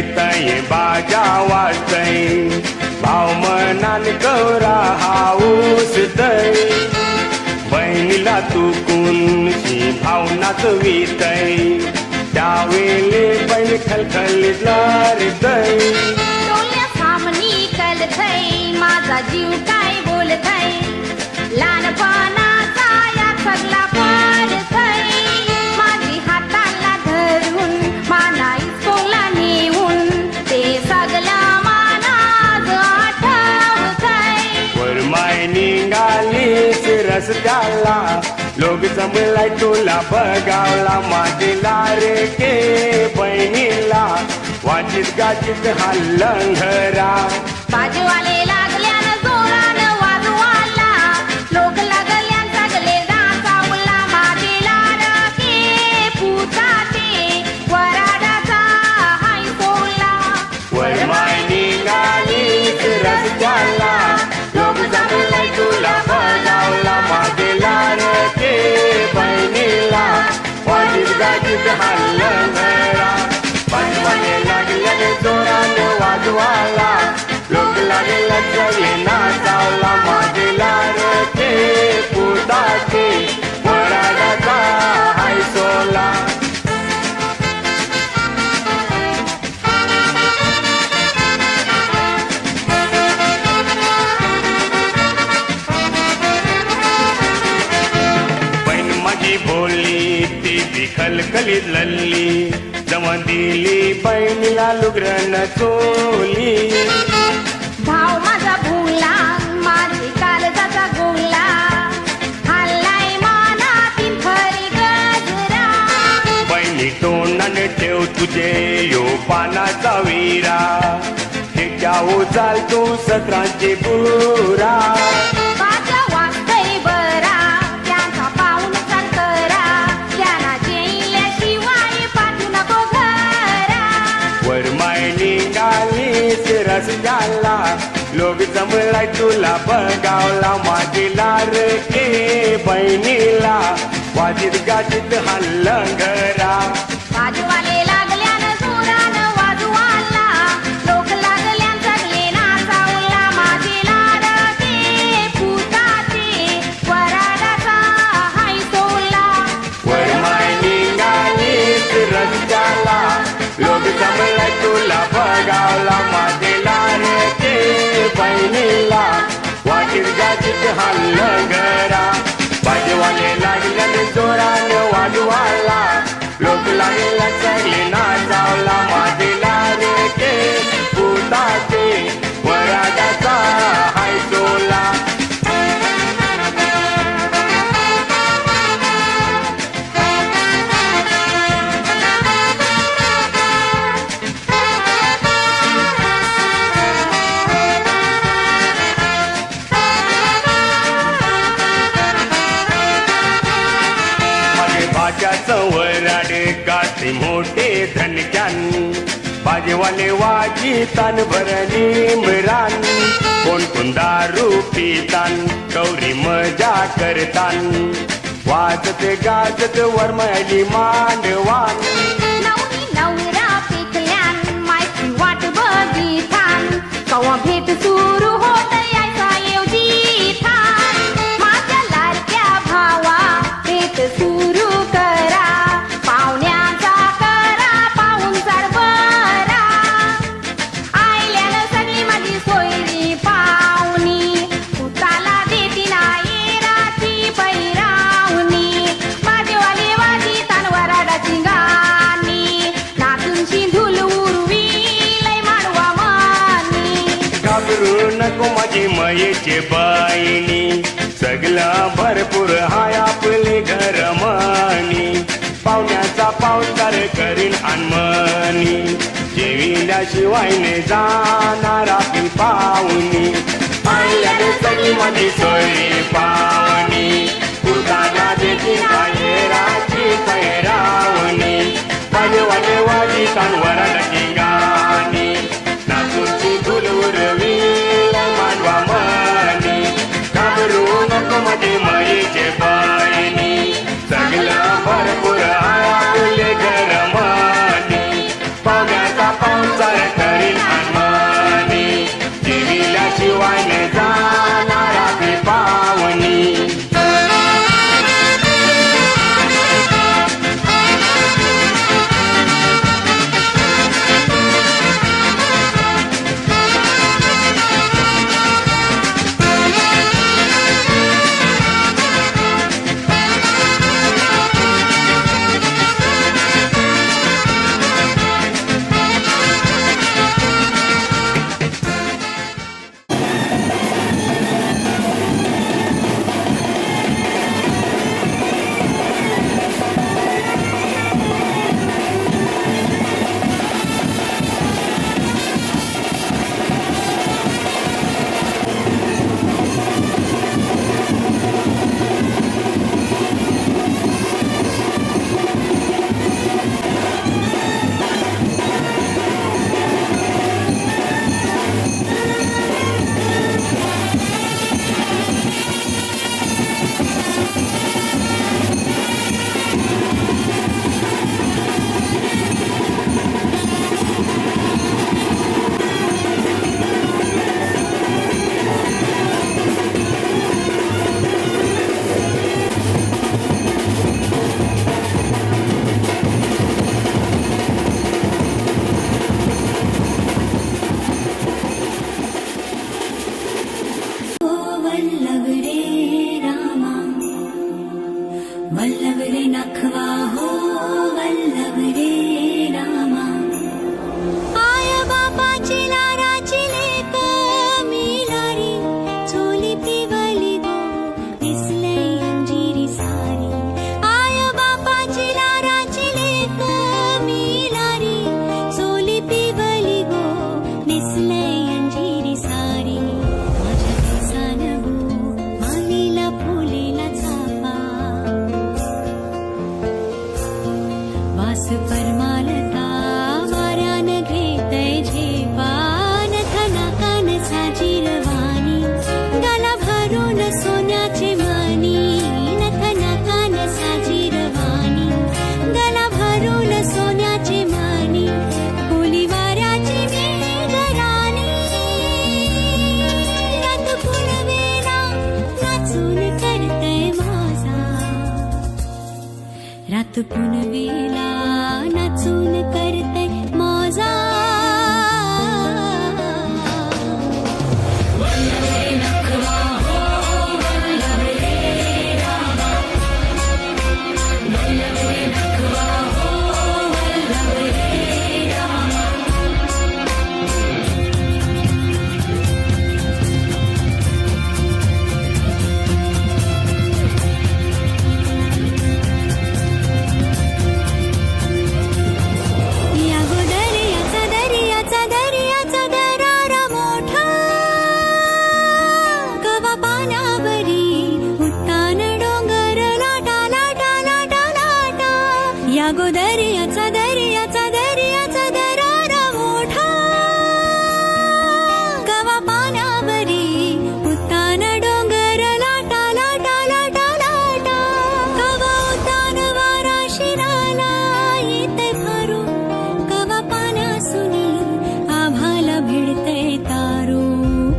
येतय बाजा वाजतय भाव मनान गौरा हाऊस दय बहिणीला तुकुनशी भावनाच वितय त्यावेळे बहीण खलखलीत लढतय डोळ्या सामनी कलतय माझा जीव काय बोलतय लहानपणाचा या सगळा पडतय माझी हाताला धरून माना इस्कोला नेऊन ते सगळं मानाज आठवतय वरमाय निघालीस रस्त्याला लोक जमलाय तुला बघावला माझी लाडके बहिणीला वाचित गाचित हा लंघरा बाजूवाले लागल्यानं जोरानं वाजवाला लोक लागल्यान सगळे नाचावला माझे लाडके पुताचे वराडाचा हाय सोला वरमाय निघालीस रस्त्याला लोक जमलाय तुला बघावला माझे लाडके बहिणीला वाचित गाचित हा लंघरा बाजूवाले लागल्याने जोरानं वाजवाला लोक लागला सगळे नाचावला माझे लाडके पुताचे वराडाचा हाय सोला बहीण माझी बोलली ती बी खलखलीत लल्ली जमा दिली बहिणीला लुगरन चोली भाव माझा भुला माझे कालजाचा गोला हल्लाय मानातील खरी गजरा बहिणी तोंडाने ठेव तुझे यो पानाचा विरा त्याच्या उचाल तू सत्रांची पुरा माझ्या वाजतय बरा त्यांचा पाऊल चाल करा त्यांना जेल्याशिवाय पाठवू नको घरा वरमाय निघालीस रस्त्याला लोक जमलाय तुला बघावला माझी लाडके बहिणीला वाजित गाजित हा लंघरा बाजूवाले लागल्यानं जोरानं वाजवाला लोक लागल्यान सगळे नाचावला माझे लाडके पुताचे वराडाचा हाय सोला वरमाय निघालीस रस्त्याला लोक जमलाय तुला बघावला माझे लाडके बहिणीला वाजित गाजित हा लंघरा बाजूवाले लागल्याने जोरानं वाजवाला लोक लागला सगळे नाचावला माझे लाडके पुताचे वराडाचा हाय सोला भाज्याचं वराड गाते मोठे धनक्यान बाजेवाले वाजितान भरणी मिरान कोण कोण दारू पितान गौरी मजा करतान वाजत गाजत वरमायली मांडवान नवरी नवरा पिकल्यान मायची वाट बघितान कवा भेट सुरू होत यायचा येवजी थान माझ्या लाडक्या भावा भेट सुरू करा पाहुण्याचा करा पाहुणचार बरा आयल्यानं सगळी माझी सोयरी पाहुणी पुताला देती नाही राती पैरावणी बाजेवाले वाजितान वराडाची गाणी नाचूनशी धुल उरवी लय माडवा मानी घाबरू नको माझी मयेचे बहिणी सगळं भरपूर हाय आपले घर मनी पाहुण्याचा पावसार करीन अनमनी जेविल्याशिवाय ने जाणार आपली पाहुणी आयल्याने सगळी माझी सोयरी पाहुणी पुताला देती राची पैरावणी बाजूवाले वाजितान वराडाची गाणी नाचूची धुल उरवी मांडवा मनी घाबरू नको माझी मयेचे बहिणी सगळं भरपूर आहे आपले घर मनी पाहुण्याचा पावसार पुनवेला नाचून करते मजा. दर्याचा दर्याचा दर्याचा दरारा मोठा कवा पाण्यावरी उतान डोंगर लाटा लाटा लाटा लाटा कवा उतान वारा शिराला येते फारू कवा पाण्यासुनी आभाला भिडते तारू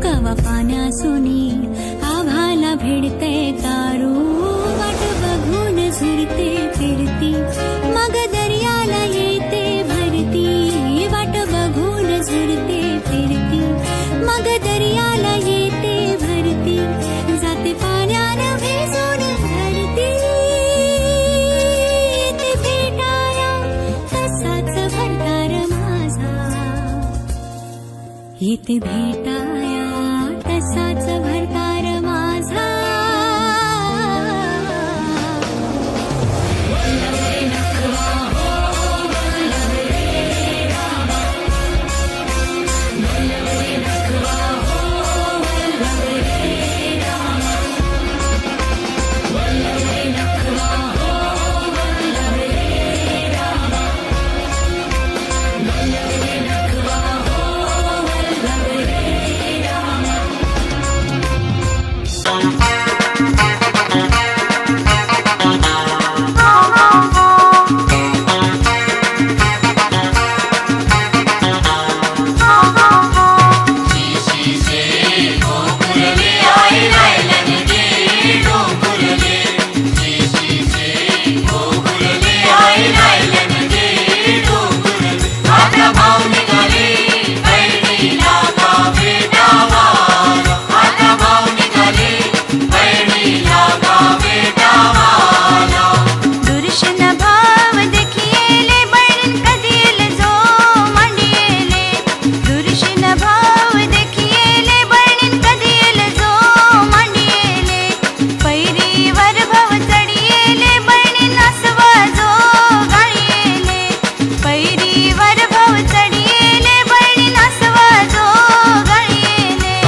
कवा पाण्यासुनी आभाला भिडते तारू वाट बघून झुरते फिरती मग दर्याला येते भरती वाट बघून झुरते फिरती मग दर्याला येते भरती जाते पाण्यानं भिजून धरती येते भेटाया तसाच भरतार माझा येते भेटाया तसाच भरतार माझा.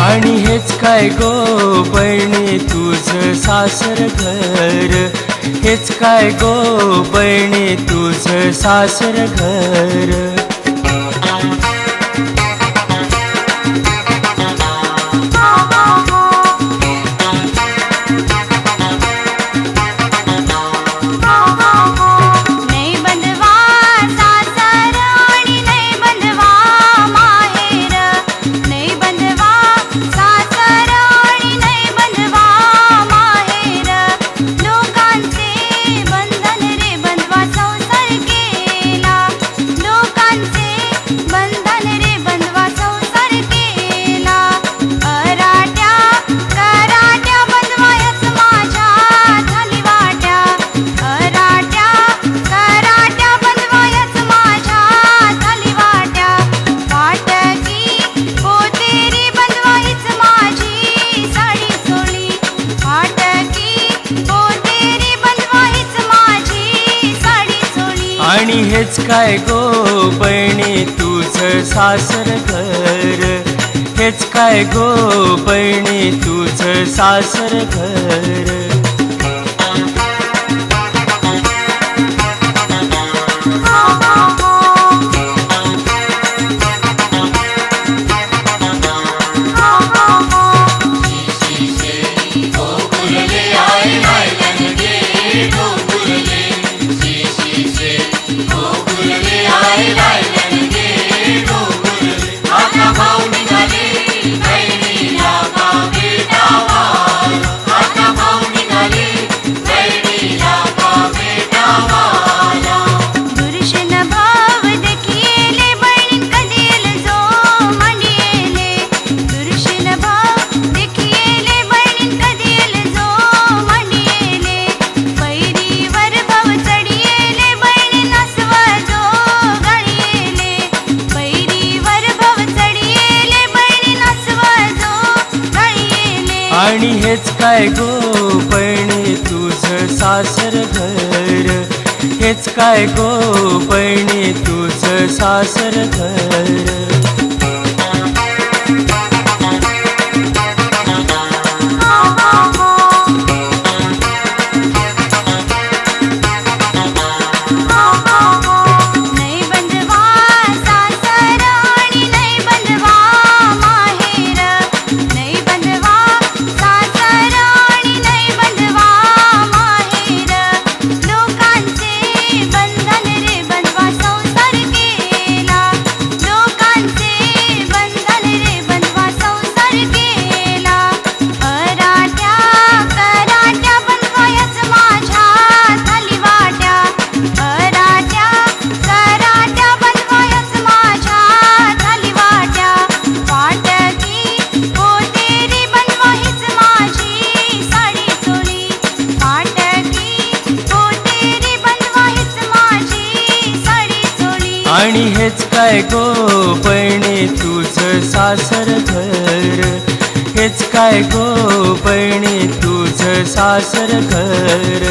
आणि हेच काय गो बहिणी तुझं सासर घर, हेच काय गो बहिणी तुझं सासर घर. आणि हेच काय गो बहिणी तुझं सासर घर, हेच काय गो बहिणी तुझं सासर घर. आता भाऊ आणि हेच काय गो बहिणी तुझं सासर घर, हेच काय गो बहिणी तुझं सासर घर. नै बंधवा सासर आणि नै बंधवा माहेर, नै बंधवा सासर आणि नै बंधवा माहेर. लोकांचे बंधन रे बंधवा संसार केला, लोकांचे बंधन रे बंधवा संसार केला. अराट्या कराट्या बंधवायच माझ्या झाली वाट्या, अराट्या कराट्या बंधवायच माझ्या झाली वाट्या. पाटकी पोतेरी बंधवाहीच माझी साडी चोळी, पाटकी पोतेरी बंधवाहीच माझी साडी चोळी. आणि हेच काय गो बहिणी तुझं सासर घर, हेच काय गो बहिणी तुझं सासर घर.